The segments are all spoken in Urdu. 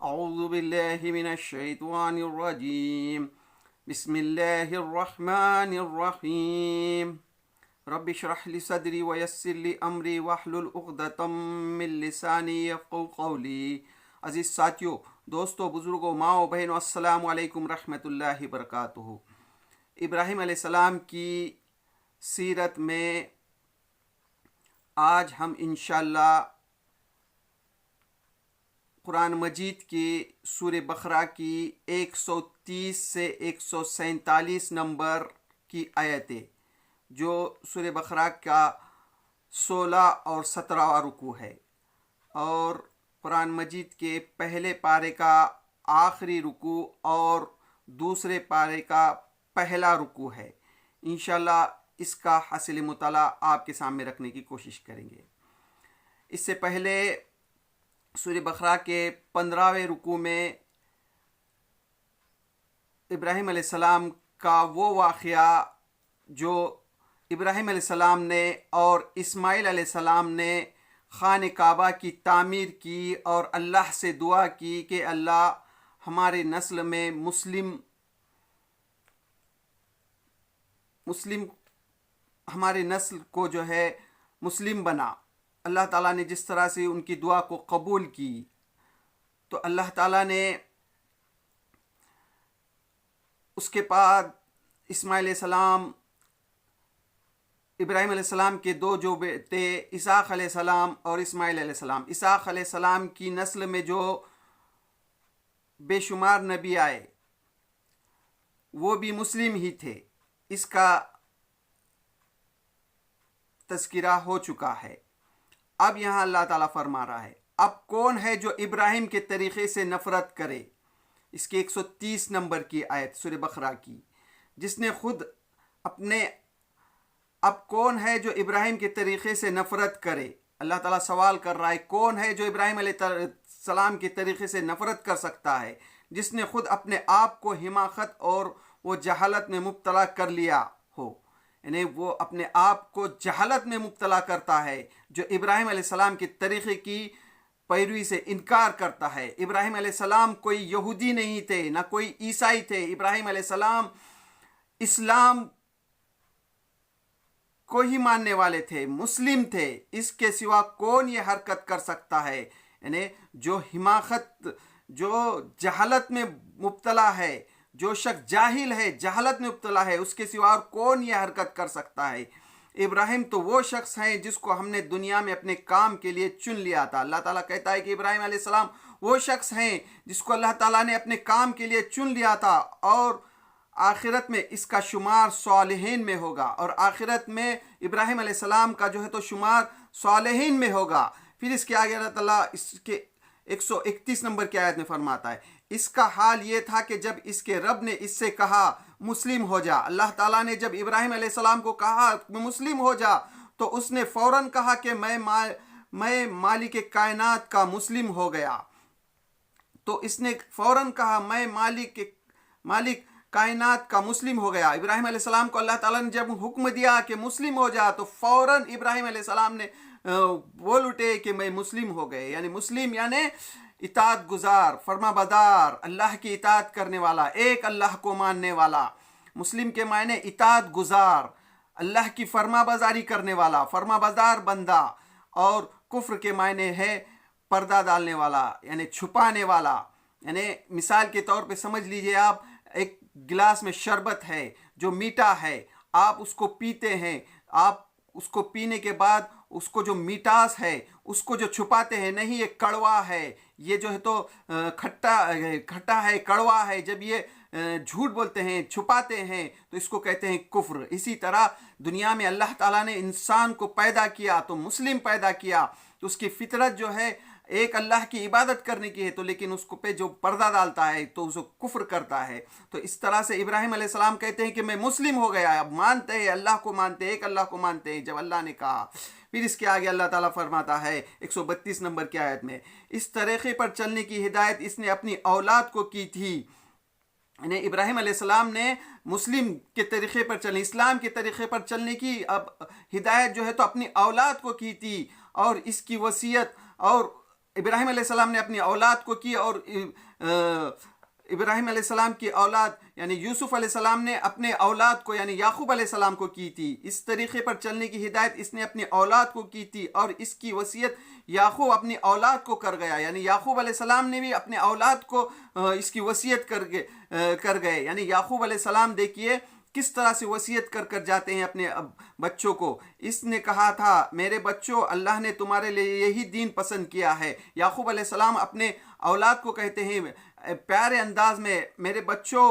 اعوذ باللہ من الشیطان الرجیم بسم اللہ الرحمن الرحیم رب اشرح لی صدری ویسر لی امری واحلل عقدۃ من لسانی یفقهوا قولی۔ عزیز ساتھیو، دوستو، بزرگوں، ماؤں، بہنوں، السلام علیکم رحمۃ اللہ وبرکاتہ۔ ابراہیم علیہ السلام کی سیرت میں آج ہم انشاءاللہ قرآن مجید کی سورہ بقرہ کی 130 سے 147 نمبر کی آیتیں، جو سورہ بقرہ کا 16 اور 17واں رکوع ہے، اور قرآن مجید کے پہلے پارے کا آخری رکوع اور دوسرے پارے کا پہلا رکوع ہے۔ انشاءاللہ اس کا حاصل مطالعہ آپ کے سامنے رکھنے کی کوشش کریں گے۔ اس سے پہلے سورہ بقرہ کے 15ویں رکوع میں ابراہیم علیہ السلام کا وہ واقعہ جو ابراہیم علیہ السلام نے اور اسماعیل علیہ السلام نے خانہ کعبہ کی تعمیر کی اور اللہ سے دعا کی کہ اللہ ہمارے نسل میں مسلم ہمارے نسل کو جو ہے مسلم بنا۔ اللہ تعالیٰ نے جس طرح سے ان کی دعا کو قبول کی، تو اللہ تعالیٰ نے اس کے بعد اسماعیل علیہ السلام، ابراہیم علیہ السلام کے دو جو بیٹے اسحاق علیہ السلام اور اسماعیل علیہ السلام، اسحاق علیہ السلام کی نسل میں جو بے شمار نبی آئے وہ بھی مسلم ہی تھے، اس کا تذکرہ ہو چکا ہے۔ اب یہاں اللہ تعالیٰ فرما رہا ہے، اب کون ہے جو ابراہیم کے طریقے سے نفرت کرے؟ اس کی 130 نمبر کی آیت سورہ بقرہ کی، جس نے خود اپنے، اب کون ہے جو ابراہیم کے طریقے سے نفرت کرے؟ اللہ تعالیٰ سوال کر رہا ہے، کون ہے جو ابراہیم علیہ السلام کے طریقے سے نفرت کر سکتا ہے، جس نے خود اپنے آپ کو حماقت اور وہ جہالت میں مبتلا کر لیا ہو؟ یعنی وہ اپنے آپ کو جہالت میں مبتلا کرتا ہے، جو ابراہیم علیہ السلام کے طریقے کی پیروی سے انکار کرتا ہے۔ ابراہیم علیہ السلام کوئی یہودی نہیں تھے، نہ کوئی عیسائی تھے۔ ابراہیم علیہ السلام اسلام کو ہی ماننے والے تھے، مسلم تھے۔ اس کے سوا کون یہ حرکت کر سکتا ہے؟ یعنی جو حماقت، جو جہالت میں مبتلا ہے، جو شخص جاہل ہے، جہالت میں مبتلا ہے، اس کے سوا اور کون یہ حرکت کر سکتا ہے؟ ابراہیم تو وہ شخص ہیں جس کو ہم نے دنیا میں اپنے کام کے لیے چن لیا تھا۔ اللہ تعالیٰ کہتا ہے کہ ابراہیم علیہ السلام وہ شخص ہیں جس کو اللہ تعالیٰ نے اپنے کام کے لیے چن لیا تھا، اور آخرت میں اس کا شمار صالحین میں ہوگا، اور آخرت میں ابراہیم علیہ السلام کا جو ہے تو شمار صالحین میں ہوگا۔ پھر اس کے آگے اللہ تعالیٰ اس کے 131 نمبر کی آیت میں فرماتا ہے، اس کا حال یہ تھا کہ جب اس کے رب نے اس سے کہا مسلم ہو جا، اللہ تعالیٰ نے جب ابراہیم علیہ السلام کو کہا مسلم ہو جا، تو اس نے فوراً کہا کہ میں مالک کائنات کا مسلم ہو گیا۔ تو اس نے فوراً کہا میں مالک کائنات کا مسلم ہو گیا۔ ابراہیم علیہ السلام کو اللہ تعالیٰ نے جب حکم دیا کہ مسلم ہو جا، تو فوراً ابراہیم علیہ السلام نے بول اٹھے کہ میں مسلم ہو گئے۔ یعنی مسلم یعنی اطاعت گزار، فرما بردار، اللہ کی اطاعت کرنے والا، ایک اللہ کو ماننے والا۔ مسلم کے معنی اطاعت گزار، اللہ کی فرما برداری کرنے والا، فرما بردار بندہ۔ اور کفر کے معنی ہے پردہ ڈالنے والا، یعنی چھپانے والا۔ یعنی مثال کے طور پہ سمجھ لیجئے، آپ ایک گلاس میں شربت ہے جو میٹھا ہے، آپ اس کو پیتے ہیں، آپ اس کو پینے کے بعد اس کو جو میٹھاس ہے اس کو جو چھپاتے ہیں، نہیں یہ کڑوا ہے، یہ جو ہے تو کھٹا ہے، کڑوا ہے، جب یہ جھوٹ بولتے ہیں، چھپاتے ہیں، تو اس کو کہتے ہیں کفر۔ اسی طرح دنیا میں اللہ تعالیٰ نے انسان کو پیدا کیا تو مسلم پیدا کیا، تو اس کی فطرت جو ہے ایک اللہ کی عبادت کرنے کی ہے، تو لیکن اس کو پہ جو پردہ ڈالتا ہے تو اس کو کفر کرتا ہے۔ تو اس طرح سے ابراہیم علیہ السلام کہتے ہیں کہ میں مسلم ہو گیا، اب مانتے ہیں اللہ کو، مانتے ہیں ایک اللہ کو، مانتے ہیں جب اللہ نے کہا۔ پھر اس کے آگے اللہ تعالیٰ فرماتا ہے 132 نمبر کی آیت میں، اس طریقے پر چلنے کی ہدایت اس نے اپنی اولاد کو کی تھی۔ یعنی ابراہیم علیہ السلام نے مسلم کے طریقے پر چلنے، اسلام کے طریقے پر چلنے کی اب ہدایت جو ہے تو اپنی اولاد کو کی تھی، اور اس کی وصیت اور ابراہیم علیہ السلام نے اپنی اولاد کو کی، اور ابراہیم علیہ السلام کی اولاد یعنی یوسف علیہ السلام نے اپنے اولاد کو یعنی یعقوب علیہ السلام کو کی تھی. اس طریقے پر چلنے کی ہدایت اس نے اپنی اولاد کو کی تھی، اور اس کی وصیت یعقوب اپنی اولاد کو کر گیا. یعنی یعقوب علیہ السلام نے بھی اپنے اولاد کو اس کی وصیت کر گئے. یعنی یعقوب علیہ السلام دیکھیے کس طرح سے وصیت کر جاتے ہیں اپنے بچوں کو. اس نے کہا تھا میرے بچوں اللہ نے تمہارے لیے یہی دین پسند کیا ہے. یعقوب علیہ السلام اپنے اولاد کو کہتے ہیں پیارے انداز میں، میرے بچوں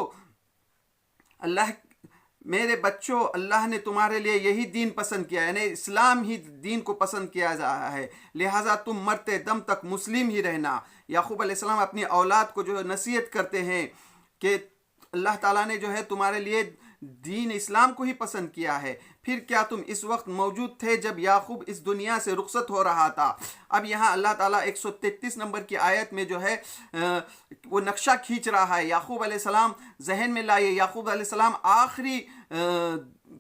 اللہ نے تمہارے لیے یہی دین پسند کیا، یعنی اسلام ہی دین کو پسند کیا جا ہے، لہٰذا تم مرتے دم تک مسلم ہی رہنا. یعقوب علیہ السلام اپنی اولاد کو جو ہے نصیحت کرتے ہیں کہ اللہ تعالیٰ نے جو ہے تمہارے لیے دین اسلام کو ہی پسند کیا ہے. پھر کیا تم اس وقت موجود تھے جب یعقوب اس دنیا سے رخصت ہو رہا تھا؟ اب یہاں اللہ تعالیٰ 133 نمبر کی آیت میں جو ہے وہ نقشہ کھینچ رہا ہے. یعقوب علیہ السلام ذہن میں لائیے، یعقوب علیہ السلام آخری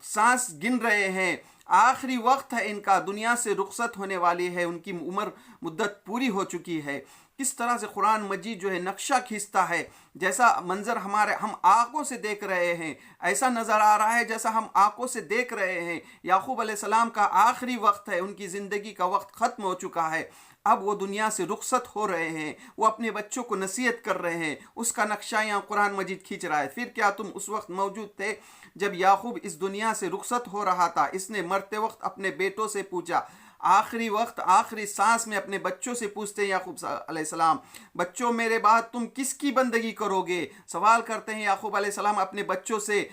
سانس گن رہے ہیں، آخری وقت ہے ان کا، دنیا سے رخصت ہونے والی ہے، ان کی مدت پوری ہو چکی ہے. کس طرح سے قرآن مجید جو ہے نقشہ کھینچتا ہے، جیسا منظر ہم آنکھوں سے دیکھ رہے ہیں ایسا نظر آ رہا ہے جیسا ہم آنکھوں سے دیکھ رہے ہیں. یعقوب علیہ السلام کا آخری وقت ہے، ان کی زندگی کا وقت ختم ہو چکا ہے، اب وہ دنیا سے رخصت ہو رہے ہیں، وہ اپنے بچوں کو نصیحت کر رہے ہیں، اس کا نقشہ یہاں قرآن مجید کھینچ رہا ہے. پھر کیا تم اس وقت موجود تھے جب یعقوب اس دنیا سے رخصت ہو رہا تھا؟ اس نے مرتے وقت اپنے بیٹوں سے پوچھا. آخری وقت آخری سانس میں اپنے بچوں سے پوچھتے ہیں یعقوب علیہ السلام، بچوں میرے بعد تم کس کی بندگی کرو گے؟ سوال کرتے ہیں یعقوب علیہ السلام اپنے بچوں سے،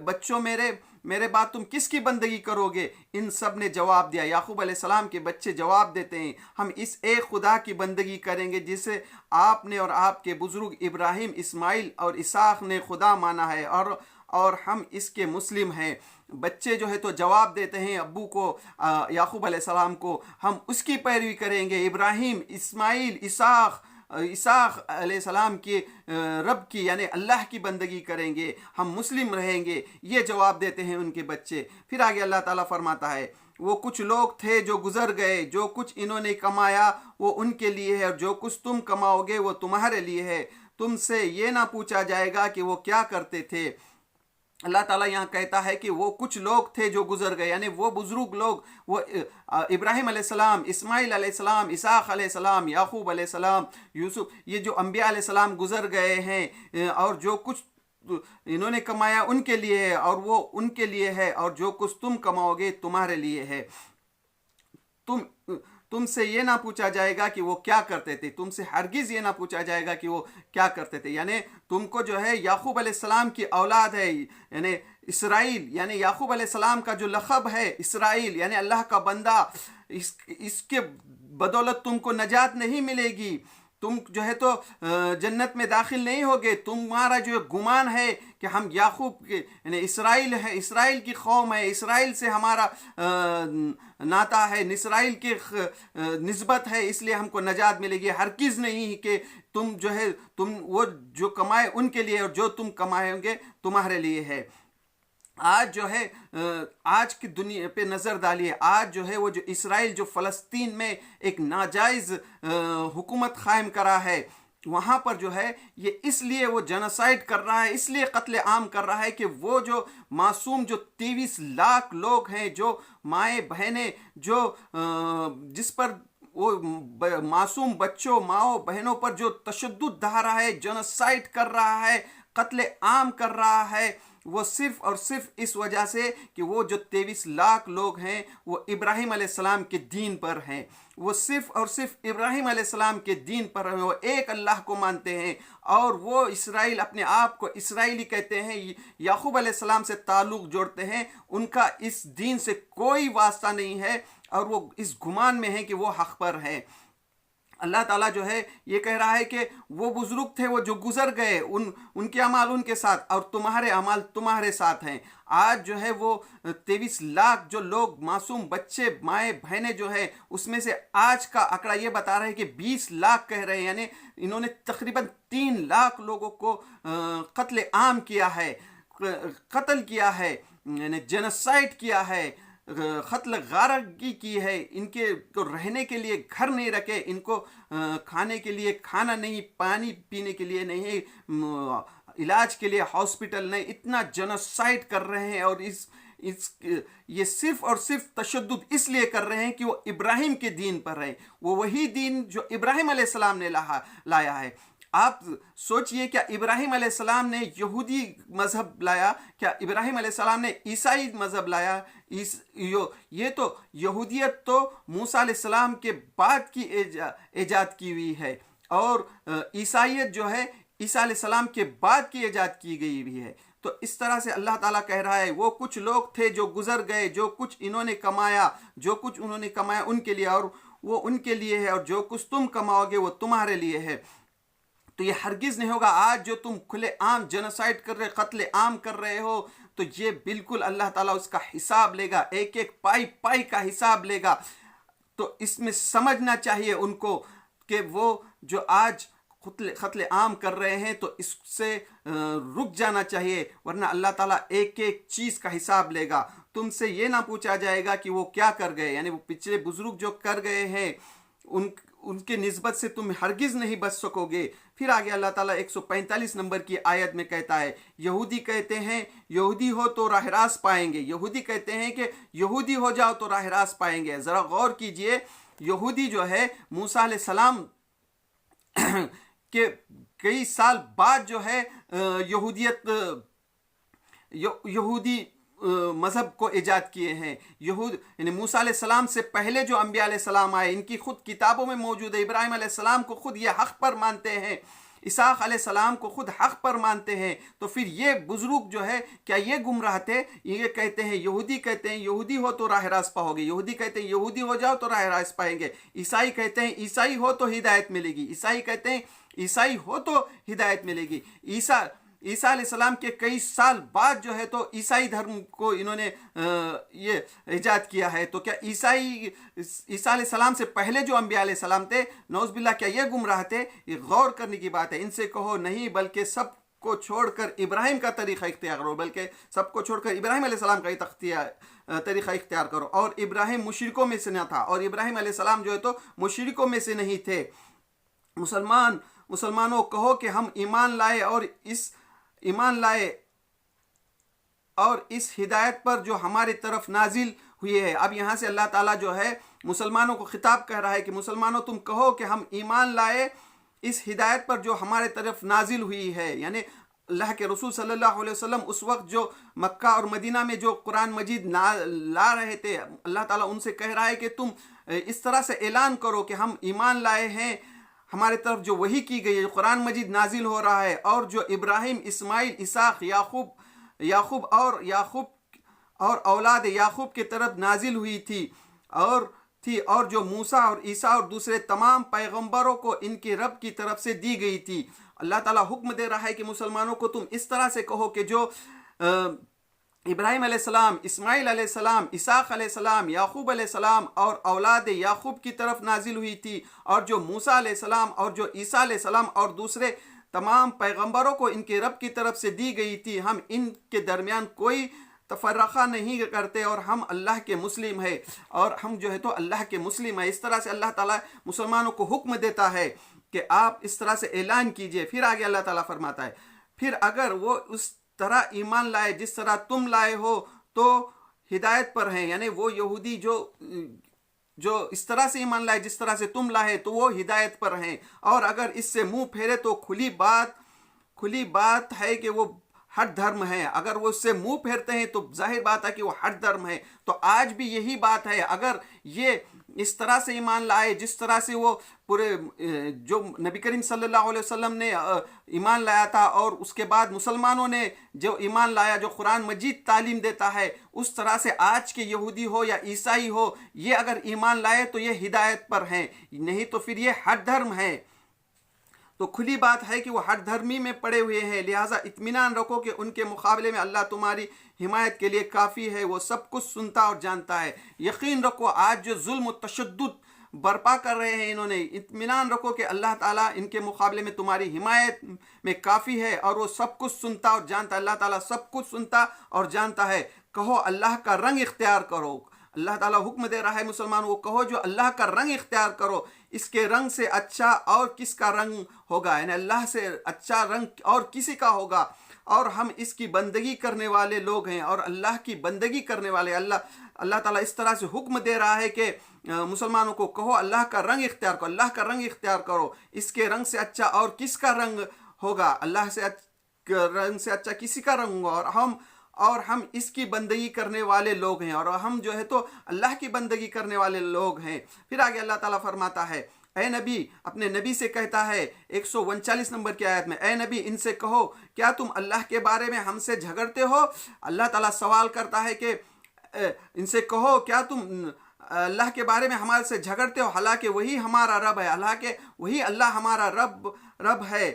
بچوں میرے بعد تم کس کی بندگی کرو گے؟ ان سب نے جواب دیا، یعقوب علیہ السلام کے بچے جواب دیتے ہیں ہم اس ایک خدا کی بندگی کریں گے جسے آپ نے اور آپ کے بزرگ ابراہیم، اسماعیل اور اسحاق نے خدا مانا ہے، اور ہم اس کے مسلم ہیں. بچے جو ہے تو جواب دیتے ہیں ابو کو، یعقوب علیہ السلام کو، ہم اس کی پیروی کریں گے، ابراہیم، اسماعیل، اسحاق علیہ السلام کے رب کی یعنی اللہ کی بندگی کریں گے، ہم مسلم رہیں گے. یہ جواب دیتے ہیں ان کے بچے. پھر آگے اللہ تعالیٰ فرماتا ہے وہ کچھ لوگ تھے جو گزر گئے، جو کچھ انہوں نے کمایا وہ ان کے لیے ہے، اور جو کچھ تم کماؤ گے وہ تمہارے لیے ہے. تم سے یہ نہ پوچھا جائے گا کہ وہ کیا کرتے تھے. اللہ تعالیٰ یہاں کہتا ہے کہ وہ کچھ لوگ تھے جو گزر گئے، یعنی وہ بزرگ لوگ، وہ ابراہیم علیہ السلام، اسماعیل علیہ السلام، اسحاق علیہ السلام، یعقوب علیہ السلام، یوسف، یہ جو انبیاء علیہ السلام گزر گئے ہیں، اور جو کچھ انہوں نے کمایا ان کے لیے ہے، اور وہ ان کے لیے ہے، اور جو کچھ تم کماؤ گے تمہارے لیے ہے. تم سے یہ نہ پوچھا جائے گا کہ وہ کیا کرتے تھے، تم سے ہرگز یہ نہ پوچھا جائے گا کہ وہ کیا کرتے تھے. یعنی تم کو جو ہے یعقوب علیہ السلام کی اولاد ہے، یعنی اسرائیل، یعنی یعقوب علیہ السلام کا جو لقب ہے اسرائیل یعنی اللہ کا بندہ، اس کے بدولت تم کو نجات نہیں ملے گی، تم جو ہے تو جنت میں داخل نہیں ہوگے. تمہارا جو گمان ہے کہ ہم یعقوب کے یعنی اسرائیل ہے، اسرائیل کی قوم ہے، اسرائیل سے ہمارا ناتا ہے، اسرائیل کی نسبت ہے، اس لیے ہم کو نجات ملے گی. ہرگز نہیں کہ تم جو ہے وہ جو کمائے ان کے لیے، اور جو تم کمائیں گے تمہارے لیے ہے. آج جو ہے آج کی دنیا پہ نظر ڈالیے، آج جو ہے وہ جو اسرائیل جو فلسطین میں ایک ناجائز حکومت قائم کرا ہے، وہاں پر جو ہے یہ اس لیے وہ جنوسائیڈ کر رہا ہے، اس لیے قتل عام کر رہا ہے کہ وہ جو معصوم جو 23 لاکھ لوگ ہیں، جو مائیں بہنیں، جو جس پر وہ معصوم بچوں، ماؤں بہنوں پر جو تشدد ڈھا رہا ہے، جنوسائیڈ کر رہا ہے، قتل عام کر رہا ہے، وہ صرف اور صرف اس وجہ سے کہ وہ جو 23 لاکھ لوگ ہیں وہ ابراہیم علیہ السلام کے دین پر ہیں، وہ صرف اور صرف ابراہیم علیہ السلام کے دین پر ہیں، وہ ایک اللہ کو مانتے ہیں، اور وہ اسرائیل اپنے آپ کو اسرائیلی کہتے ہیں، یعقوب علیہ السلام سے تعلق جوڑتے ہیں، ان کا اس دین سے کوئی واسطہ نہیں ہے، اور وہ اس گمان میں ہیں کہ وہ حق پر ہیں. اللہ تعالیٰ جو ہے یہ کہہ رہا ہے کہ وہ بزرگ تھے وہ جو گزر گئے، ان کے اعمال ان کے ساتھ، اور تمہارے اعمال تمہارے ساتھ ہیں. آج جو ہے وہ 23 لاکھ جو لوگ معصوم بچے، مائیں بہنیں جو ہے، اس میں سے آج کا آنکڑا یہ بتا رہا ہے کہ 20 لاکھ کہہ رہے ہیں، یعنی انہوں نے تقریباً 3 لاکھ لوگوں کو قتل عام کیا ہے، قتل کیا ہے، یعنی جنوسائیڈ کیا ہے. قتل غارگی کی ہے، ان کے کو رہنے کے لیے گھر نہیں رکھے، ان کو کھانے کے لیے کھانا نہیں، پانی پینے کے لیے نہیں، علاج کے لیے ہاسپٹل نہیں، اتنا جنوسائڈ کر رہے ہیں. اور یہ صرف اور صرف تشدد اس لیے کر رہے ہیں کہ وہ ابراہیم کے دین پر رہے، وہ وہی دین جو ابراہیم علیہ السلام نے لایا ہے. آپ سوچئے، کیا ابراہیم علیہ السلام نے یہودی مذہب لایا؟ کیا ابراہیم علیہ السلام نے عیسائی مذہب لایا؟ یہ تو یہودیت تو موسیٰ علیہ السلام کے بعد کی ایجاد کی ہوئی ہے، اور عیسائیت جو ہے عیسیٰ علیہ السلام کے بعد کی ایجاد کی گئی بھی ہے. تو اس طرح سے اللہ تعالیٰ کہہ رہا ہے وہ کچھ لوگ تھے جو گزر گئے، جو کچھ انہوں نے کمایا، ان کے لیے، اور وہ ان کے لیے ہے، اور جو کچھ تم کماؤ گے وہ تمہارے لیے ہے. تو یہ ہرگز نہیں ہوگا. آج جو تم کھلے عام جنوسائڈ کر رہے، قتل عام کر رہے ہو، تو یہ بالکل اللہ تعالیٰ اس کا حساب لے گا، ایک ایک پائی کا حساب لے گا. تو اس میں سمجھنا چاہیے ان کو کہ وہ جو آج قتل عام کر رہے ہیں تو اس سے رک جانا چاہیے، ورنہ اللہ تعالیٰ ایک ایک چیز کا حساب لے گا. تم سے یہ نہ پوچھا جائے گا کہ وہ کیا کر گئے، یعنی وہ پچھلے بزرگ جو کر گئے ہیں ان کے نسبت سے تم ہرگز نہیں بچ سکو گے. پھر آگے اللہ تعالیٰ 145 نمبر کی آیت میں کہتا ہے، یہودی کہتے ہیں یہودی ہو تو راہ راست پائیں گے. یہودی کہتے ہیں کہ یہودی ہو جاؤ تو راہ راست پائیں گے. ذرا غور کیجئے، یہودی جو ہے موسیٰ علیہ السلام کہ کئی سال بعد جو ہے یہودی مذہب کو ایجاد کیے ہیں. یعنی موسیٰ علیہ السلام سے پہلے جو انبیاء علیہ السلام آئے، ان کی خود کتابوں میں موجود ہے. ابراہیم علیہ السلام کو خود یہ حق پر مانتے ہیں، اسحاق علیہ السلام کو خود حق پر مانتے ہیں. تو پھر یہ بزرگ جو ہے کیا یہ گمراہ تھے؟ یہ کہتے ہیں یہودی کہتے ہیں یہودی ہو تو راہ راست پاؤ گے، یہودی کہتے ہیں یہودی ہو جاؤ تو راہ راست پائیں گے. عیسائی کہتے ہیں عیسائی ہو تو ہدایت ملے گی، عیسائی کہتے ہیں عیسائی ہو تو ہدایت ملے گی. عیسیٰ علیہ السلام کے کئی سال بعد جو ہے تو عیسائی دھرم کو انہوں نے یہ ایجاد کیا ہے. تو کیا عیسیٰ علیہ السلام سے پہلے جو انبیاء علیہ السلام تھے، نعوذ باللہ، کیا یہ گمراہ تھے؟ یہ غور کرنے کی بات ہے. ان سے کہو نہیں، بلکہ سب کو چھوڑ کر ابراہیم کا طریقہ اختیار کرو، بلکہ سب کو چھوڑ کر ابراہیم علیہ السلام کا طریقہ اختیار کرو. اور ابراہیم مشرکوں میں سے نہ تھا، اور ابراہیم علیہ السلام جو ہے تو مشرکوں میں سے نہیں تھے. مسلمانوں کہو کہ ہم ایمان لائے اور اس ہدایت پر جو ہماری طرف نازل ہوئی ہے. اب یہاں سے اللہ تعالیٰ جو ہے مسلمانوں کو خطاب کہہ رہا ہے کہ مسلمانوں تم کہو کہ ہم ایمان لائے اس ہدایت پر جو ہمارے طرف نازل ہوئی ہے. یعنی اللہ کے رسول صلی اللہ علیہ وسلم اس وقت جو مکہ اور مدینہ میں جو قرآن مجید لا رہے تھے، اللہ تعالیٰ ان سے کہہ رہا ہے کہ تم اس طرح سے اعلان کرو کہ ہم ایمان لائے ہیں ہمارے طرف جو وحی کی گئی ہے، جو قرآن مجید نازل ہو رہا ہے، اور جو ابراہیم، اسماعیل، اسحاق، یعقوب اور اولاد یعقوب کی طرف نازل ہوئی تھی، اور جو موسیٰ اور عیسیٰ اور دوسرے تمام پیغمبروں کو ان کے رب کی طرف سے دی گئی تھی. اللہ تعالیٰ حکم دے رہا ہے کہ مسلمانوں کو تم اس طرح سے کہو کہ جو ابراہیم علیہ السلام، اسماعیل علیہ السلام، اسحاق علیہ السلام، یعقوب علیہ السلام اور اولاد یعقوب کی طرف نازل ہوئی تھی، اور جو موسیٰ علیہ السلام اور جو عیسیٰ علیہ السلام اور دوسرے تمام پیغمبروں کو ان کے رب کی طرف سے دی گئی تھی، ہم ان کے درمیان کوئی تفرقہ نہیں کرتے، اور ہم اللہ کے مسلم ہیں، اور ہم جو ہے تو اللہ کے مسلم ہیں. اس طرح سے اللہ تعالیٰ مسلمانوں کو حکم دیتا ہے کہ آپ اس طرح سے اعلان کیجئے. پھر آگے اللہ تعالیٰ فرماتا ہے، پھر اگر وہ اس طرح ایمان لائے جس طرح تم لائے ہو تو ہدایت پر ہیں. یعنی وہ یہودی جو اس طرح سے ایمان لائے جس طرح سے تم لائے تو وہ ہدایت پر ہیں، اور اگر اس سے منہ پھیرے تو کھلی بات ہے کہ وہ ہٹ دھرم ہے. اگر وہ اس سے منہ پھیرتے ہیں تو ظاہر بات ہے کہ وہ ہٹ دھرم ہے. تو آج بھی یہی بات ہے، اگر یہ اس طرح سے ایمان لائے جس طرح سے وہ پورے جو نبی کریم صلی اللہ علیہ وسلم نے ایمان لایا تھا، اور اس کے بعد مسلمانوں نے جو ایمان لایا، جو قرآن مجید تعلیم دیتا ہے، اس طرح سے آج کے یہودی ہو یا عیسائی ہو، یہ اگر ایمان لائے تو یہ ہدایت پر ہیں، نہیں تو پھر یہ ہٹ دھرم ہے. تو کھلی بات ہے کہ وہ ہٹ دھرمی میں پڑے ہوئے ہیں. لہٰذا اطمینان رکھو کہ ان کے مقابلے میں اللہ تمہاری حمایت کے لیے کافی ہے، وہ سب کچھ سنتا اور جانتا ہے. یقین رکھو آج جو ظلم و تشدد برپا کر رہے ہیں انہوں نے، اطمینان رکھو کہ اللہ تعالیٰ ان کے مقابلے میں تمہاری حمایت میں کافی ہے، اور وہ سب کچھ سنتا اور جانتا ہے. اللہ تعالیٰ سب کچھ سنتا اور جانتا ہے. کہو اللہ کا رنگ اختیار کرو، اللہ تعالیٰ حکم دے رہا ہے مسلمانوں کو، کہو جو اللہ کا رنگ اختیار کرو، اس کے رنگ سے اچھا اور کس کا رنگ ہوگا، یعنی اللہ سے اچھا رنگ اور کسی کا ہوگا، اور ہم اس کی بندگی کرنے والے لوگ ہیں، اور اللہ کی بندگی کرنے والے اللہ تعالیٰ اس طرح سے حکم دے رہا ہے کہ مسلمانوں کو کہو اللہ کا رنگ اختیار کرو، اللہ کا رنگ اختیار کرو، اس کے رنگ سے اچھا اور کس کا رنگ ہوگا، اللہ سے رنگ سے اچھا کسی کا رنگ ہوگا، اور ہم اس کی بندگی کرنے والے لوگ ہیں، اور ہم جو ہے تو اللہ کی بندگی کرنے والے لوگ ہیں۔ پھر آگے اللہ تعالیٰ فرماتا ہے، اے نبی، اپنے نبی سے کہتا ہے 139 نمبر کی آیت میں، اے نبی ان سے کہو کیا تم اللہ کے بارے میں ہم سے جھگڑتے ہو؟ اللہ تعالیٰ سوال کرتا ہے کہ ان سے کہو کیا تم اللہ کے بارے میں ہمارے سے جھگڑتے ہو، حالانکہ وہی ہمارا رب ہے، حالانکہ وہی اللہ ہمارا رب ہے،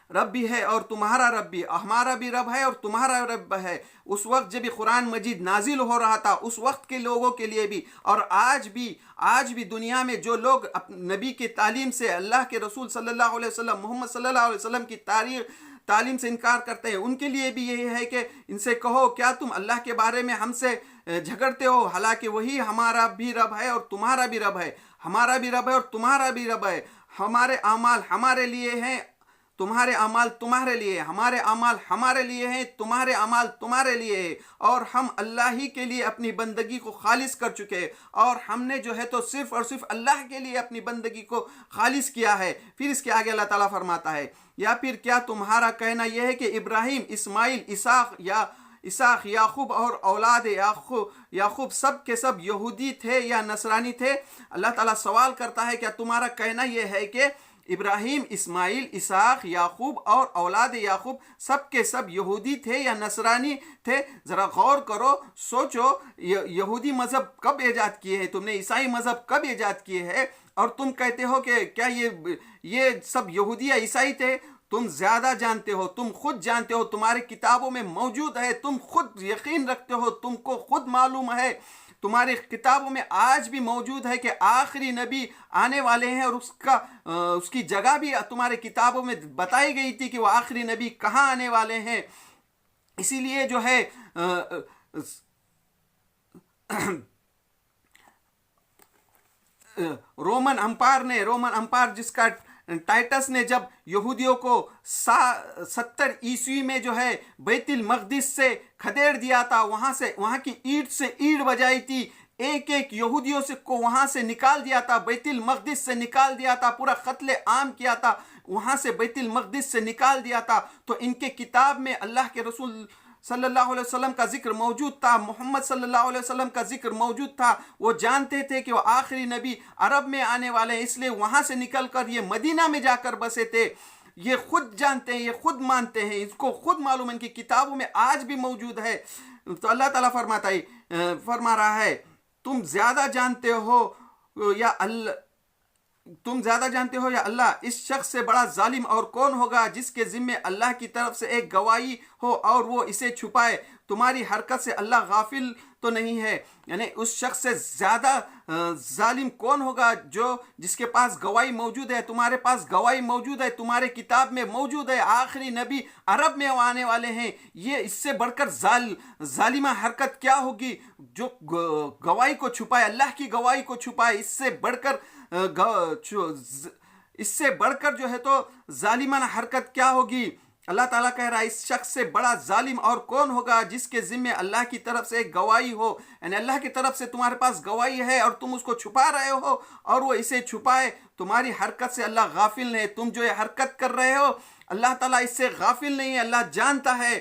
رب بھی ہے اور تمہارا رب بھی، ہمارا بھی رب ہے اور تمہارا رب ہے۔ اس وقت جب قرآن مجید نازل ہو رہا تھا، اس وقت کے لوگوں کے لیے بھی، اور آج بھی دنیا میں جو لوگ نبی کی تعلیم سے، اللہ کے رسول صلی اللہ علیہ وسلم، محمد صلی اللہ علیہ وسلم کی تعلیم سے انکار کرتے ہیں، ان کے لیے بھی یہی ہے کہ ان سے کہو کیا تم اللہ کے بارے میں ہم سے جھگڑتے ہو، حالانکہ وہی ہمارا بھی رب ہے اور تمہارا بھی رب ہے، ہمارا بھی رب ہے اور تمہارا بھی رب ہے، ہمارے اعمال ہمارے لیے ہیں، تمہارے اعمال تمہارے لیے، ہمارے اعمال ہمارے لیے ہیں، تمہارے اعمال تمہارے لیے ہیں، اور ہم اللہ ہی کے لیے اپنی بندگی کو خالص کر چکے، اور ہم نے جو ہے تو صرف اور صرف اللہ کے لیے اپنی بندگی کو خالص کیا ہے۔ پھر اس کے آگے اللہ تعالیٰ فرماتا ہے، یا پھر کیا تمہارا کہنا یہ ہے کہ ابراہیم، اسماعیل، اسحاق، یعقوب اور اولاد یعقوب سب کے سب یہودی تھے یا نصرانی تھے؟ اللہ تعالیٰ سوال کرتا ہے کیا تمہارا کہنا یہ ہے کہ ابراہیم، اسماعیل، اسحاق، یعقوب اور اولاد یعقوب سب کے سب یہودی تھے یا نصرانی تھے؟ ذرا غور کرو، سوچو، یہودی مذہب کب ایجاد کیے ہیں تم نے؟ عیسائی مذہب کب ایجاد کیے ہیں؟ اور تم کہتے ہو کہ کیا یہ سب یہودی یا عیسائی تھے؟ تم زیادہ جانتے ہو، تم خود جانتے ہو، تمہاری کتابوں میں موجود ہے، تم خود یقین رکھتے ہو، تم کو خود معلوم ہے، تمہاری کتابوں میں آج بھی موجود ہے کہ آخری نبی آنے والے ہیں، اور اس کی جگہ بھی تمہارے کتابوں میں بتائی گئی تھی کہ وہ آخری نبی کہاں آنے والے ہیں۔ اسی لیے جو ہے رومن امپائر جس کا ٹائٹس نے جب یہودیوں کو 70 عیسوی میں جو ہے بیت المقدس سے کھدیڑ دیا تھا، وہاں کی اینٹ سے اینٹ بجائی تھی، ایک یہودیوں کو وہاں سے نکال دیا تھا، بیت المقدس سے نکال دیا تھا، پورا قتل عام کیا تھا، وہاں سے بیت المقدس سے نکال دیا تھا، تو ان کے کتاب میں اللہ کے رسول صلی اللہ علیہ وسلم کا ذکر موجود تھا، محمد صلی اللہ علیہ وسلم کا ذکر موجود تھا، وہ جانتے تھے کہ وہ آخری نبی عرب میں آنے والے ہیں، اس لیے وہاں سے نکل کر یہ مدینہ میں جا کر بسے تھے۔ یہ خود جانتے ہیں، یہ خود مانتے ہیں، اس کو خود معلوم ہے، ان کی کتابوں میں آج بھی موجود ہے۔ تو اللہ تعالیٰ فرما رہا ہے، تم زیادہ جانتے ہو یا اللہ، اس شخص سے بڑا ظالم اور کون ہوگا جس کے ذمے اللہ کی طرف سے ایک گواہی ہو اور وہ اسے چھپائے؟ تمہاری حرکت سے اللہ غافل تو نہیں ہے؟ یعنی اس شخص سے زیادہ ظالم کون ہوگا جس کے پاس گواہی موجود ہے، تمہارے پاس گواہی موجود ہے، تمہارے کتاب میں موجود ہے، آخری نبی عرب میں آنے والے ہیں، یہ اس سے بڑھ کر ظالمہ حرکت کیا ہوگی جو گواہی کو چھپائے، اللہ کی گواہی کو چھپائے؟ اس سے بڑھ کر جو ہے تو ظالمانہ حرکت کیا ہوگی؟ اللہ تعالیٰ کہہ رہا ہے، اس شخص سے بڑا ظالم اور کون ہوگا جس کے ذمے اللہ کی طرف سے ایک گواہی ہو، یعنی اللہ کی طرف سے تمہارے پاس گواہی ہے اور تم اس کو چھپا رہے ہو اور وہ اسے چھپائے۔ تمہاری حرکت سے اللہ غافل نہیں ہے، تم جو یہ حرکت کر رہے ہو اللہ تعالیٰ اس سے غافل نہیں ہے، اللہ جانتا ہے۔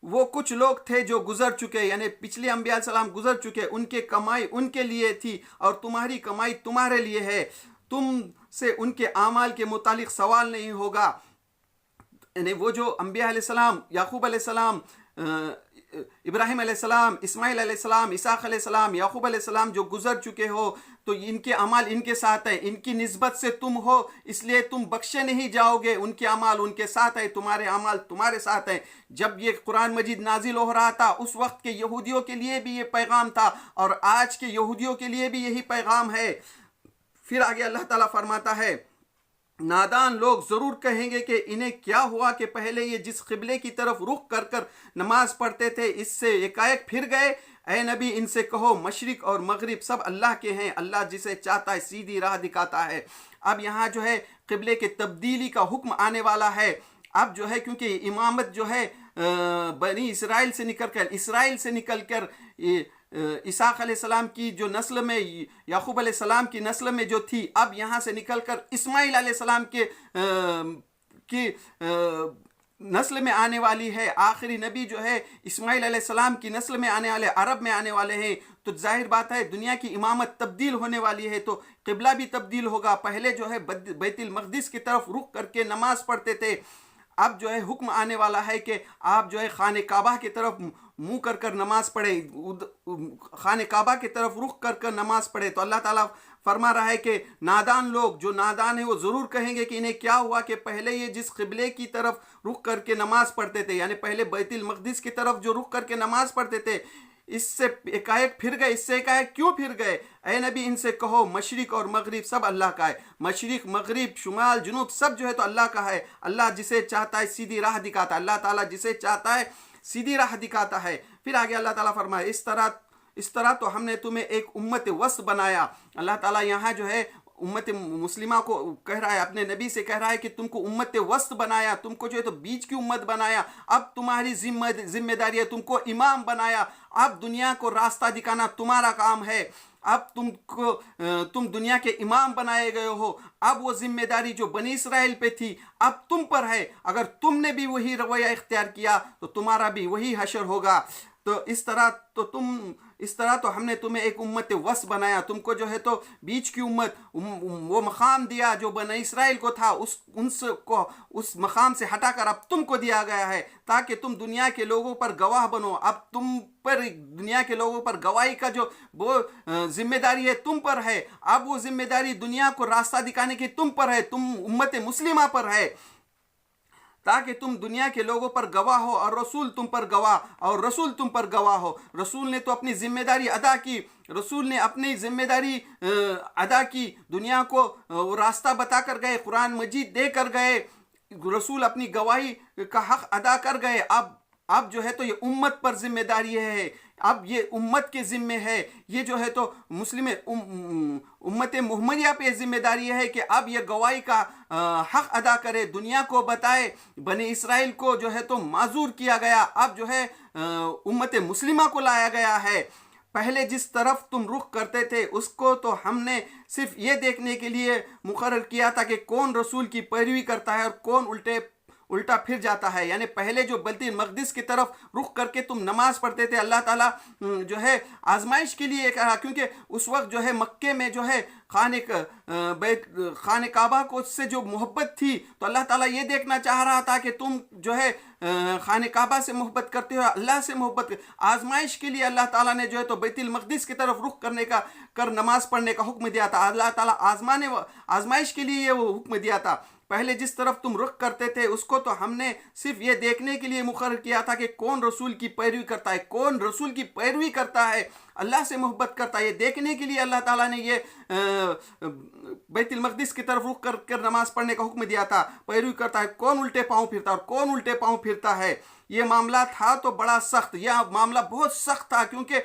وہ کچھ لوگ تھے جو گزر چکے، یعنی پچھلے انبیاء علیہ السلام گزر چکے، ان کے کمائی ان کے لیے تھی اور تمہاری کمائی تمہارے لیے ہے، تم سے ان کے اعمال کے متعلق سوال نہیں ہوگا۔ یعنی وہ جو انبیاء علیہ السلام، یعقوب علیہ السلام، ابراہیم علیہ السلام، اسماعیل علیہ السلام، اسحاق علیہ السلام، یعقوب علیہ السلام جو گزر چکے ہو، تو ان کے اعمال ان کے ساتھ ہے، ان کی نسبت سے تم ہو، اس لیے تم بخشے نہیں جاؤ گے، ان کے اعمال ان کے ساتھ ہے، تمہارے اعمال تمہارے ساتھ ہیں۔ جب یہ قرآن مجید نازل ہو رہا تھا اس وقت کے یہودیوں کے لیے بھی یہ پیغام تھا اور آج کے یہودیوں کے لیے بھی یہی پیغام ہے۔ پھر آگے اللہ تعالیٰ فرماتا ہے، نادان لوگ ضرور کہیں گے کہ انہیں کیا ہوا کہ پہلے یہ جس قبلے کی طرف رخ کر کر نماز پڑھتے تھے اس سے ایک پھر گئے۔ اے نبی ان سے کہو مشرق اور مغرب سب اللہ کے ہیں، اللہ جسے چاہتا ہے سیدھی راہ دکھاتا ہے۔ اب یہاں جو ہے قبلے کے تبدیلی کا حکم آنے والا ہے۔ اب جو ہے کیونکہ امامت جو ہے بنی اسرائیل سے نکل کر اسحاق علیہ السلام کی جو نسل میں، یعقوب علیہ السلام کی نسل میں جو تھی، اب یہاں سے نکل کر اسماعیل علیہ السلام کی نسل میں آنے والی ہے۔ آخری نبی جو ہے اسماعیل علیہ السلام کی نسل میں آنے والے، عرب میں آنے والے ہیں، تو ظاہر بات ہے دنیا کی امامت تبدیل ہونے والی ہے، تو قبلہ بھی تبدیل ہوگا۔ پہلے جو ہے بیت المقدس کی طرف رخ کر کے نماز پڑھتے تھے، اب جو ہے حکم آنے والا ہے کہ آپ جو ہے خانہ کعبہ کی طرف منہ کر کر نماز پڑھے، خانہ کعبہ کی طرف رخ کر کر نماز پڑھے۔ تو اللہ تعالیٰ فرما رہا ہے کہ نادان لوگ، جو نادان ہیں، وہ ضرور کہیں گے کہ انہیں کیا ہوا کہ پہلے یہ جس قبلے کی طرف رخ کر کے نماز پڑھتے تھے، یعنی پہلے بیت المقدس کی طرف جو رخ کر کے نماز پڑھتے تھے، اس سے ایک پھر گئے، اس سے ایک کیوں پھر گئے؟ اے نبی ان سے کہو مشرق اور مغرب سب اللہ کا ہے۔ مشرق، مغرب، شمال، جنوب سب جو ہے تو اللہ کا ہے۔ اللہ جسے چاہتا ہے سیدھی راہ دکھاتا ہے، اللہ تعالیٰ جسے چاہتا ہے سیدھی راہ دکھاتا ہے۔ پھر آگے اللہ تعالیٰ فرمائے اس طرح تو ہم نے تمہیں ایک امت وسط بنایا۔ اللہ تعالیٰ یہاں جو ہے امت مسلمہ کو کہہ رہا ہے، اپنے نبی سے کہہ رہا ہے کہ تم کو امت وسط بنایا، تم کو جو ہے تو بیچ کی امت بنایا۔ اب تمہاری ذمہ داری ہے، تم کو امام بنایا، اب دنیا کو راستہ دکھانا تمہارا کام ہے۔ اب تم دنیا کے امام بنائے گئے ہو، اب وہ ذمہ داری جو بنی اسرائیل پہ تھی اب تم پر ہے۔ اگر تم نے بھی وہی رویہ اختیار کیا تو تمہارا بھی وہی حشر ہوگا۔ تو اس طرح تو ہم نے تمہیں ایک امت وسط بنایا، تم کو جو ہے تو بیچ کی امت، وہ مقام دیا جو بنی اسرائیل کو تھا، اس مقام سے ہٹا کر اب تم کو دیا گیا ہے تاکہ تم دنیا کے لوگوں پر گواہ بنو۔ اب تم پر دنیا کے لوگوں پر گواہی کا جو وہ ذمہ داری ہے تم پر ہے۔ اب وہ ذمہ داری دنیا کو راستہ دکھانے کی تم پر ہے، تم امت مسلمہ پر ہے، تاکہ تم دنیا کے لوگوں پر گواہ ہو، اور رسول تم پر گواہ ہو۔ رسول نے تو اپنی ذمہ داری ادا کی، دنیا کو راستہ بتا کر گئے، قرآن مجید دے کر گئے، رسول اپنی گواہی کا حق ادا کر گئے۔ اب جو ہے تو یہ امت پر ذمہ داری ہے، اب یہ امت کے ذمے ہے، یہ جو ہے تو امت محمدیہ پہ ذمہ داری ہے کہ اب یہ گواہی کا حق ادا کرے، دنیا کو بتائے۔ بنی اسرائیل کو جو ہے تو معذور کیا گیا، اب جو ہے امت مسلمہ کو لایا گیا ہے۔ پہلے جس طرف تم رخ کرتے تھے اس کو تو ہم نے صرف یہ دیکھنے کے لیے مقرر کیا تھا کہ کون رسول کی پیروی کرتا ہے اور کون الٹا پھر جاتا ہے۔ یعنی پہلے جو بیت المقدس کی طرف رخ کر کے تم نماز پڑھتے تھے، اللہ تعالیٰ جو ہے آزمائش کے لیے کہا، کیونکہ اس وقت جو ہے مکے میں جو ہے خانہ کعبہ کو سے جو محبت تھی، تو اللہ تعالیٰ یہ دیکھنا چاہ رہا تھا کہ تم جو ہے خانہ کعبہ سے محبت کرتے ہو، اللہ سے محبت آزمائش کے لیے اللہ تعالیٰ نے جو ہے تو بیت المقدس کی طرف رخ کر نماز پڑھنے کا حکم دیا تھا۔ اللہ تعالیٰ آزمائش کے لیے وہ حکم دیا تھا۔ پہلے جس طرف تم رخ کرتے تھے اس کو تو ہم نے صرف یہ دیکھنے کے لیے مقرر کیا تھا کہ کون رسول کی پیروی کرتا ہے، کون رسول کی پیروی کرتا ہے، اللہ سے محبت کرتا ہے۔ یہ دیکھنے کے لیے اللہ تعالیٰ نے یہ بیت المقدس کی طرف رخ کر نماز پڑھنے کا حکم دیا تھا۔ پیروی کرتا ہے، کون الٹے پاؤں پھرتا ہے اور کون الٹے پاؤں پھرتا ہے۔ یہ معاملہ تھا تو بڑا سخت، یہ معاملہ بہت سخت تھا، کیونکہ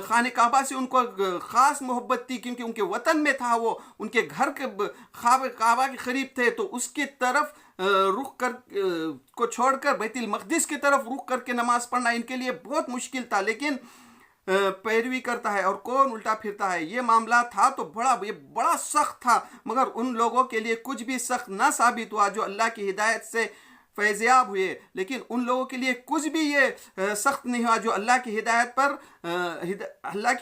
خانہ کعبہ سے ان کو خاص محبت تھی، کیونکہ ان کے وطن میں تھا، وہ ان کے گھر کے کعبہ کے قریب تھے، تو اس کی طرف رخ کو چھوڑ کر بیت المقدس کی طرف رخ کر کے نماز پڑھنا ان کے لیے بہت مشکل تھا۔ لیکن پیروی کرتا ہے اور کون الٹا پھرتا ہے، یہ معاملہ تھا تو بڑا سخت تھا، مگر ان لوگوں کے لیے کچھ بھی سخت نہ ثابت ہوا جو اللہ کی ہدایت سے فیضیاب ہوئے۔ لیکن ان لوگوں کے لیے کچھ بھی یہ سخت نہیں ہوا جو اللہ کی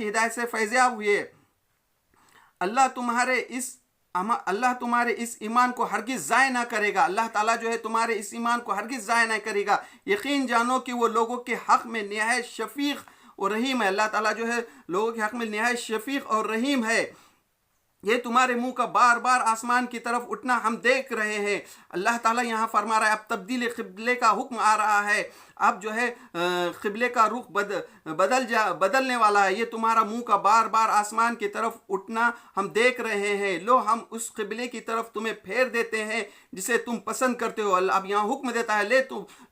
ہدایت سے فیضیاب ہوئے۔ اللہ تمہارے اس ایمان کو ہرگز ضائع نہ کرے گا۔ اللہ تعالیٰ جو ہے تمہارے اس ایمان کو ہرگز ضائع نہ کرے گا۔ یقین جانو کہ وہ لوگوں کے حق میں نہایت شفیق اور رحیم ہے۔ اللہ تعالیٰ جو ہے لوگوں کے حق میں نہایت شفیق اور رحیم ہے۔ یہ تمہارے منہ کا بار بار آسمان کی طرف اٹھنا ہم دیکھ رہے ہیں۔ اللہ تعالیٰ یہاں فرما رہا ہے اب تبدیل قبلے کا حکم آ رہا ہے، اب جو ہے قبلے کا رخ بدلنے والا ہے۔ یہ تمہارا منہ کا بار بار آسمان کی طرف اٹھنا ہم دیکھ رہے ہیں، لو ہم اس قبلے کی طرف تمہیں پھیر دیتے ہیں جسے تم پسند کرتے ہو۔ اب یہاں حکم دیتا ہے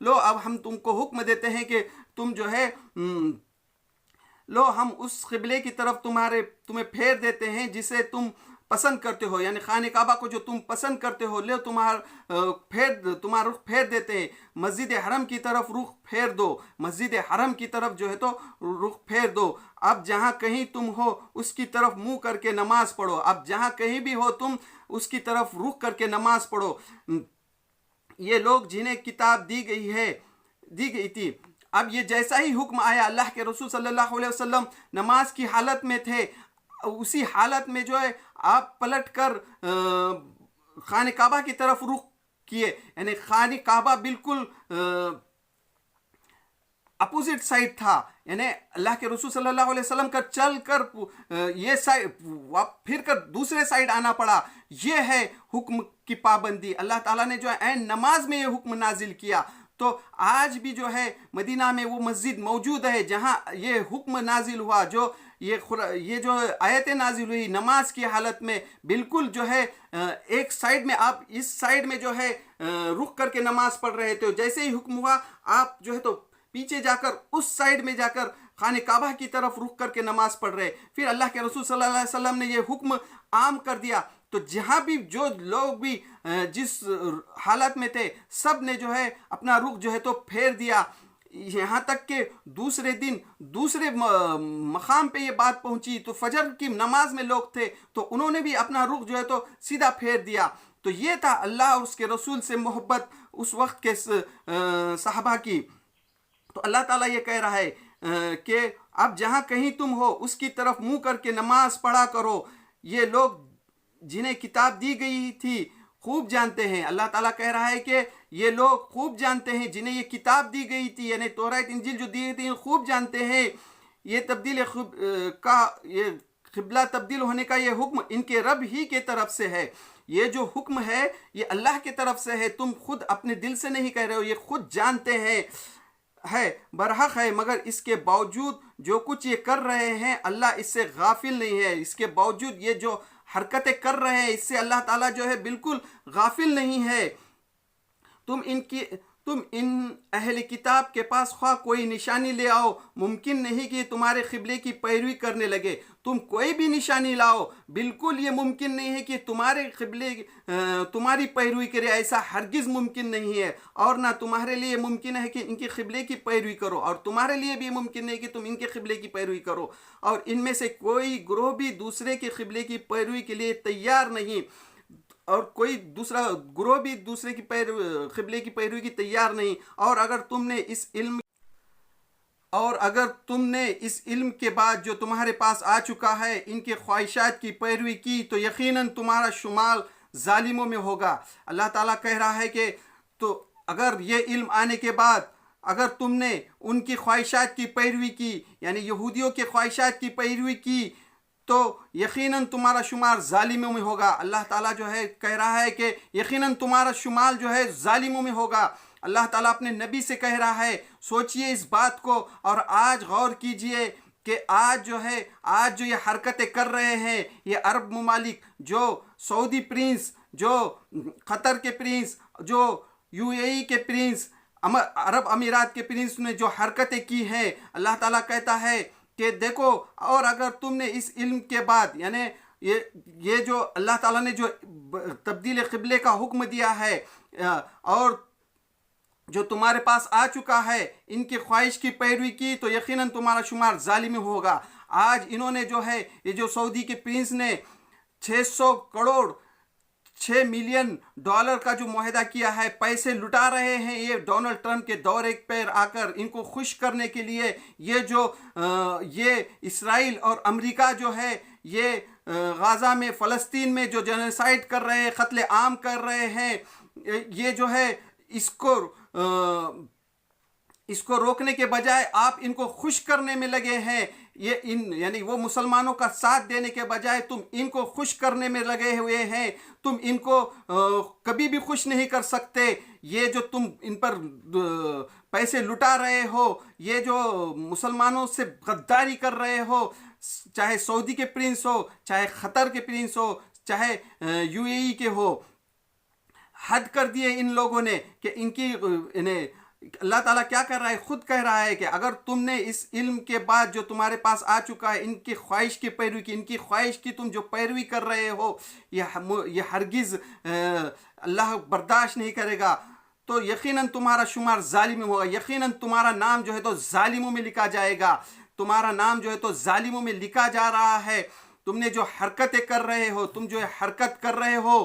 لو اب ہم تم کو حکم دیتے ہیں کہ تم جو ہے لو ہم اس قبلے کی طرف تمہیں پھیر دیتے ہیں جسے تم پسند کرتے ہو، یعنی خانہ کعبہ کو جو تم پسند کرتے ہو لو تمہارا رخ پھیر دیتے ہیں۔ مسجد حرم کی طرف رخ پھیر دو، مسجد حرم کی طرف جو ہے تو رخ پھیر دو۔ اب جہاں کہیں تم ہو اس کی طرف منہ کر کے نماز پڑھو، اب جہاں کہیں بھی ہو تم اس کی طرف رخ کر کے نماز پڑھو۔ یہ لوگ جنہیں کتاب دی گئی تھی، اب یہ جیسا ہی حکم آیا، اللہ کے رسول صلی اللہ علیہ وسلم نماز کی حالت میں تھے، اسی حالت میں جو ہے آپ پلٹ کر خانہ کعبہ کی طرف رخ کیے، یعنی خانہ کعبہ بالکل اپوزٹ سائڈ تھا، یعنی اللہ کے رسول صلی اللہ علیہ وسلم کا چل کر یہ سائڈ پھر کر دوسرے سائڈ آنا پڑا۔ یہ ہے حکم کی پابندی، اللہ تعالیٰ نے جو ہے عین نماز میں یہ حکم نازل کیا۔ تو آج بھی جو ہے مدینہ میں وہ مسجد موجود ہے جہاں یہ حکم نازل ہوا، جو یہ جو آیتیں نازل ہوئی نماز کی حالت میں، بالکل جو ہے ایک سائڈ میں آپ اس سائڈ میں جو ہے رخ کر کے نماز پڑھ رہے تھے، جیسے ہی حکم ہوا آپ جو ہے تو پیچھے جا کر اس سائڈ میں جا کر خانہ کعبہ کی طرف رخ کر کے نماز پڑھ رہے۔ پھر اللہ کے رسول صلی اللہ علیہ وسلم نے یہ حکم عام کر دیا، تو جہاں بھی جو لوگ بھی جس حالت میں تھے سب نے جو ہے اپنا رخ جو ہے تو پھیر دیا، یہاں تک کہ دوسرے دن دوسرے مقام پہ یہ بات پہنچی تو فجر کی نماز میں لوگ تھے تو انہوں نے بھی اپنا رخ جو ہے تو سیدھا پھیر دیا۔ تو یہ تھا اللہ اور اس کے رسول سے محبت اس وقت کے صحابہ کی۔ تو اللہ تعالیٰ یہ کہہ رہا ہے کہ اب جہاں کہیں تم ہو اس کی طرف منہ کر کے نماز پڑھا کرو۔ یہ لوگ جنہیں کتاب دی گئی تھی خوب جانتے ہیں، اللہ تعالیٰ کہہ رہا ہے کہ یہ لوگ خوب جانتے ہیں جنہیں یہ کتاب دی گئی تھی، یعنی تورات انجیل جو دی گئی تھی خوب جانتے ہیں یہ یہ قبلہ تبدیل ہونے کا یہ حکم ان کے رب ہی کے طرف سے ہے۔ یہ جو حکم ہے یہ اللہ کی طرف سے ہے، تم خود اپنے دل سے نہیں کہہ رہے ہو، یہ خود جانتے ہیں ہے برحق ہے، مگر اس کے باوجود جو کچھ یہ کر رہے ہیں اللہ اس سے غافل نہیں ہے۔ اس کے باوجود یہ جو حرکتیں کر رہے ہیں اس سے اللہ تعالیٰ جو ہے بالکل غافل نہیں ہے۔ تم ان اہل کتاب کے پاس خواہ کوئی نشانی لے آؤ، ممکن نہیں کہ تمہارے قبلے کی پیروی کرنے لگے۔ تم کوئی بھی نشانی لاؤ، بالکل یہ ممکن نہیں ہے کہ تمہاری پیروی کرے، ایسا ہرگز ممکن نہیں ہے۔ اور نہ تمہارے لیے ممکن ہے کہ ان کے قبلے کی پیروی کرو، اور تمہارے لیے بھی ممکن نہیں کہ تم ان کے قبلے کی پیروی کرو، اور ان میں سے کوئی گروہ بھی دوسرے کے قبلے کی پیروی کے لیے تیار نہیں، اور کوئی دوسرا گروہ بھی دوسرے کی قبلے کی پیروی کی تیار نہیں۔ اور اگر تم نے اس علم کے بعد جو تمہارے پاس آ چکا ہے ان کے خواہشات کی پیروی کی تو یقیناً تمہارا شمال ظالموں میں ہوگا۔ اللہ تعالیٰ کہہ رہا ہے کہ تو اگر یہ علم آنے کے بعد اگر تم نے ان کی خواہشات کی پیروی کی، یعنی یہودیوں کے خواہشات کی پیروی کی، تو یقیناً تمہارا شمار ظالموں میں ہوگا۔ اللہ تعالیٰ جو ہے کہہ رہا ہے کہ یقیناً تمہارا شمال جو ہے ظالموں میں ہوگا۔ اللہ تعالیٰ اپنے نبی سے کہہ رہا ہے سوچئے اس بات کو، اور آج غور کیجئے کہ آج جو یہ حرکتیں کر رہے ہیں یہ عرب ممالک، جو سعودی پرنس، جو قطر کے پرنس، جو UAE کے پرنس، عرب امارات کے پرنس نے جو حرکتیں کی ہیں، اللہ تعالیٰ کہتا ہے کہ دیکھو، اور اگر تم نے اس علم کے بعد، یعنی یہ جو اللہ تعالیٰ نے جو تبدیل قبلے کا حکم دیا ہے اور جو تمہارے پاس آ چکا ہے ان کی خواہش کی پیروی کی تو یقیناً تمہارا شمار ظالم ہوگا۔ آج انہوں نے جو ہے یہ جو سعودی کے پرنس نے 6 ملین ڈالر کا جو معاہدہ کیا ہے، پیسے لٹا رہے ہیں یہ ڈونلڈ ٹرمپ کے دورے پر آ کر ان کو خوش کرنے کے لیے۔ یہ اسرائیل اور امریکہ جو ہے یہ غزہ میں فلسطین میں جو جنوسائیڈ کر رہے ہیں، قتل عام کر رہے ہیں، یہ جو ہے اس کو اس کو روکنے کے بجائے آپ ان کو خوش کرنے میں لگے ہیں. یعنی وہ مسلمانوں کا ساتھ دینے کے بجائے تم ان کو خوش کرنے میں لگے ہوئے ہیں. تم ان کو کبھی بھی خوش نہیں کر سکتے. یہ جو تم ان پر پیسے لٹا رہے ہو، یہ جو مسلمانوں سے غداری کر رہے ہو، چاہے سعودی کے پرنس ہو، چاہے قطر کے پرنس ہو، چاہے یو اے ای کے ہو، حد کر دیے ان لوگوں نے کہ ان کی انہیں اللہ تعالیٰ کیا کر رہا ہے، خود کہہ رہا ہے کہ اگر تم نے اس علم کے بعد جو تمہارے پاس آ چکا ہے، ان کی خواہش کی پیروی کی، ان کی خواہش کی تم جو پیروی کر رہے ہو، یہ ہرگز اللہ برداشت نہیں کرے گا. تو یقیناً تمہارا شمار ظالم ہوگا، یقیناً تمہارا نام جو ہے تو ظالموں میں لکھا جائے گا. تمہارا نام جو ہے تو ظالموں میں لکھا جا رہا ہے. تم نے جو حرکتیں کر رہے ہو، تم جو حرکت کر رہے ہو،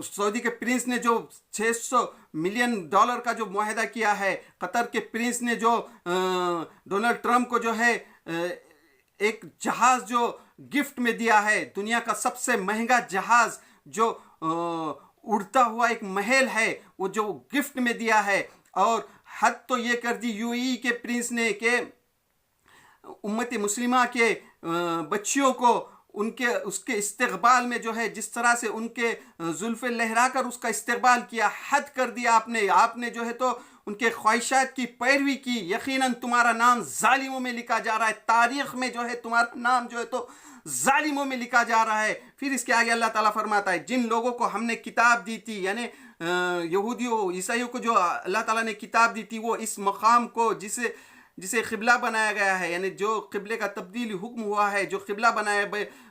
سعودی کے پرنس نے جو $600 ملین کا جو معاہدہ کیا ہے، قطر کے پرنس نے جو ڈونلڈ ٹرمپ کو جو ہے ایک جہاز جو گفٹ میں دیا ہے، دنیا کا سب سے مہنگا جہاز جو اڑتا ہوا ایک محل ہے، وہ جو گفٹ میں دیا ہے. اور حد تو یہ کر دی یو ای کے پرنس نے کہ امت مسلمہ کے بچیوں کو اس کے استقبال میں جو ہے جس طرح سے ان کے زلفیں لہرا کر اس کا استقبال کیا، حد کر دیا آپ نے جو ہے تو ان کے خواہشات کی پیروی کی. یقیناً تمہارا نام ظالموں میں لکھا جا رہا ہے، تاریخ میں جو ہے تمہارا نام جو ہے تو ظالموں میں لکھا جا رہا ہے. پھر اس کے آگے اللہ تعالیٰ فرماتا ہے جن لوگوں کو ہم نے کتاب دی تھی، یعنی یہودیوں عیسائیوں کو جو اللہ تعالیٰ نے کتاب دی تھی، وہ اس مقام کو جسے قبلہ بنایا گیا ہے، یعنی جو قبلے کا تبدیلی حکم ہوا ہے، جو قبلہ بنایا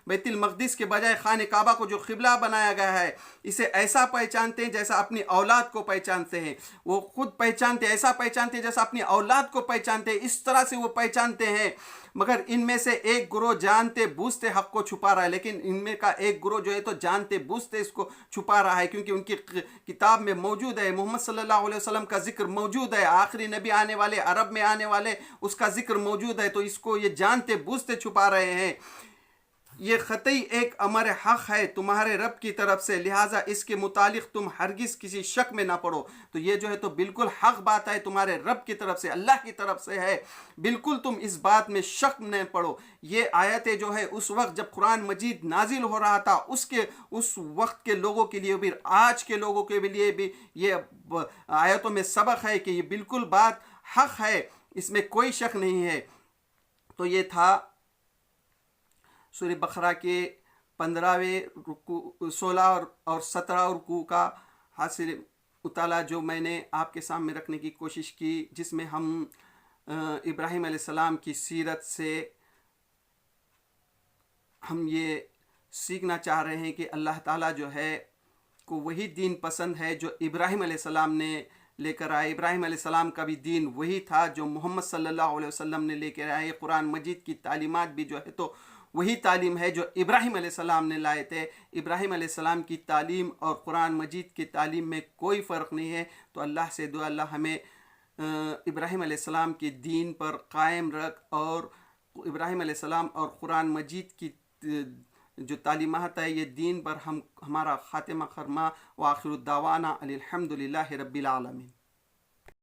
بیت المقدس کے بجائے خانہ کعبہ کو جو قبلہ بنایا گیا ہے، اسے ایسا پہچانتے ہیں جیسا اپنی اولاد کو پہچانتے ہیں. وہ خود پہچانتے، ایسا پہچانتے ہیں جیسا اپنی اولاد کو پہچانتے ہیں. اس طرح سے وہ پہچانتے ہیں. مگر ان میں سے ایک گروہ جانتے بوجھتے حق کو چھپا رہا ہے، لیکن ان میں کا ایک گروہ جو ہے تو جانتے بوجھتے اس کو چھپا رہا ہے، کیونکہ ان کی کتاب میں موجود ہے، محمد صلی اللہ علیہ وسلم کا ذکر موجود ہے، آخری نبی آنے والے، عرب میں آنے والے، اس کا ذکر موجود ہے. تو اس کو یہ جانتے بوجھتے چھپا رہے ہیں. یہ قطعی ایک امر حق ہے تمہارے رب کی طرف سے، لہٰذا اس کے متعلق تم ہرگز کسی شک میں نہ پڑو. تو یہ جو ہے تو بالکل حق بات ہے، تمہارے رب کی طرف سے، اللہ کی طرف سے ہے. بالکل تم اس بات میں شک نہ پڑو. یہ آیتیں جو ہے اس وقت جب قرآن مجید نازل ہو رہا تھا، اس وقت کے لوگوں کے لیے بھی، آج کے لوگوں کے لیے بھی یہ آیتوں میں سبق ہے کہ یہ بالکل بات حق ہے، اس میں کوئی شک نہیں ہے. تو یہ تھا سورہ بقرہ کے 15ویں رکوع، 16 اور 17 رکوع کا حاصل مطالعہ جو میں نے آپ کے سامنے رکھنے کی کوشش کی، جس میں ہم ابراہیم علیہ السلام کی سیرت سے ہم یہ سیکھنا چاہ رہے ہیں کہ اللہ تعالیٰ جو ہے کو وہی دین پسند ہے جو ابراہیم علیہ السلام نے لے کر آئے. ابراہیم علیہ السلام کا بھی دین وہی تھا جو محمد صلی اللہ علیہ وسلم نے لے کر آئے. قرآن مجید کی تعلیمات بھی جو ہے تو وہی تعلیم ہے جو ابراہیم علیہ السلام نے لائے تھے. ابراہیم علیہ السلام کی تعلیم اور قرآن مجید کی تعلیم میں کوئی فرق نہیں ہے. تو اللہ سے دعا اللہ ہمیں ابراہیم علیہ السلام کے دین پر قائم رکھ، اور ابراہیم علیہ السلام اور قرآن مجید کی جو تعلیمات ہے یہ دین پر ہمارا خاتمہ فرما. وآخر الدعوانا الحمد للہ رب العالمین.